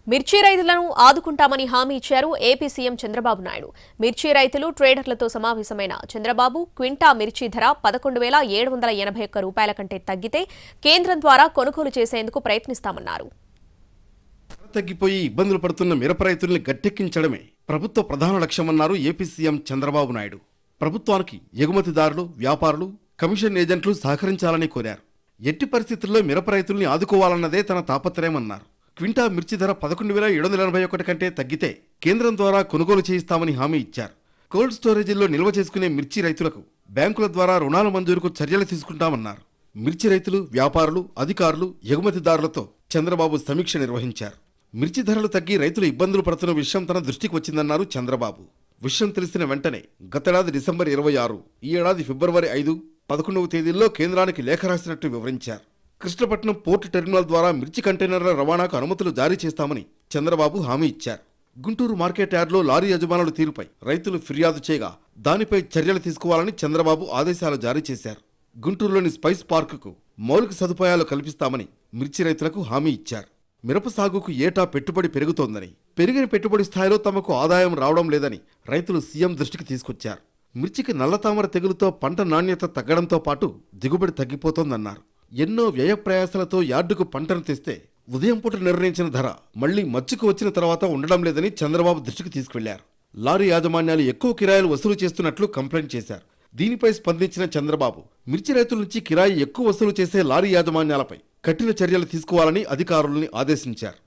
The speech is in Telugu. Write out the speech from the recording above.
మిర్చి రైతులను ఆదుకుంటామని హామీ ఇచ్చారు ఏపీ సీఎం చంద్రబాబు నాయుడు. మిర్చి రైతులు ట్రేడర్లతో సమావేశమైన చంద్రబాబు క్వింటా మిర్చి ధర 11,781 రూపాయల కంటే తగ్గితే కేంద్రం ద్వారా కొనుగోలు చేసేందుకు ప్రయత్నిస్తామన్నారు. తగ్గిపోయి ఇబ్బందులు పడుతున్న మిరప రైతుల్ని గట్టెక్కించడమే ప్రభుత్వ ప్రధాన లక్ష్యమన్నారు ఏపీ సీఎం చంద్రబాబు నాయుడు. ప్రభుత్వానికి ఎగుమతిదారులు, వ్యాపారులు, కమిషన్ ఏజెంట్లు సహకరించాలని కోరారు. ఎట్టి పరిస్థితుల్లో మిరప రైతుల్ని ఆదుకోవాలన్నదే తన తాపత్రయమన్నారు. క్వింటా మిర్చి ధర 11,781 కంటే తగ్గితే కేంద్రం ద్వారా కొనుగోలు చేయిస్తామని హామీ ఇచ్చారు. కోల్డ్ స్టోరేజీల్లో నిల్వ చేసుకునే మిర్చి రైతులకు బ్యాంకుల ద్వారా రుణాల మంజూరుకు చర్యలు తీసుకుంటామన్నారు. మిర్చి రైతులు, వ్యాపారులు, అధికారులు, ఎగుమతిదారులతో చంద్రబాబు సమీక్ష నిర్వహించారు. మిర్చి ధరలు తగ్గి రైతులు ఇబ్బందులు పడుతున్న విషయం తన దృష్టికి వచ్చిందన్నారు చంద్రబాబు. విషయం తెలిసిన వెంటనే గతేడాది డిసెంబర్ 26, ఈ ఏడాది ఫిబ్రవరి 5, 11వ తేదీల్లో కేంద్రానికి లేఖ రాసినట్టు వివరించారు. కృష్ణపట్నం పోర్టు టెర్మినల్ ద్వారా మిర్చి కంటైనర్ల రవాణాకు అనుమతులు జారీ చేస్తామని చంద్రబాబు హామీ ఇచ్చారు. గుంటూరు మార్కెట్ యార్డ్లో లారీ యజమానుల తీరుపై రైతులు ఫిర్యాదు చేయగా దానిపై చర్యలు తీసుకోవాలని చంద్రబాబు ఆదేశాలు జారీ చేశారు. గుంటూరులోని స్పైస్ పార్కుకు మౌలిక సదుపాయాలు కల్పిస్తామని మిర్చి రైతులకు హామీ ఇచ్చారు. మిరప సాగుకు ఏటా పెట్టుబడి పెరుగుతోందని, పెరిగిన పెట్టుబడి స్థాయిలో తమకు ఆదాయం రావడం లేదని రైతులు సీఎం దృష్టికి తీసుకొచ్చారు. మిర్చికి నల్లతామర తెగులుతో పంట నాణ్యత తగ్గడంతో పాటు దిగుబడి తగ్గిపోతోందన్నారు. ఎన్నో వ్యయ ప్రయాసాలతో యార్డుకు పంటను తెస్తే ఉదయం పూట నిర్ణయించిన ధర మళ్లీ మచ్చుకు వచ్చిన తర్వాత ఉండడం లేదని చంద్రబాబు దృష్టికి తీసుకెళ్లారు. లారీ యాజమాన్యాలు ఎక్కువ కిరాయిలు వసూలు చేస్తున్నట్లు కంప్లైంట్ చేశారు. దీనిపై స్పందించిన చంద్రబాబు మిర్చి రైతుల నుంచి కిరాయి ఎక్కువ వసూలు చేసే లారీ యాజమాన్యాలపై కఠిన చర్యలు తీసుకోవాలని అధికారుల్ని ఆదేశించారు.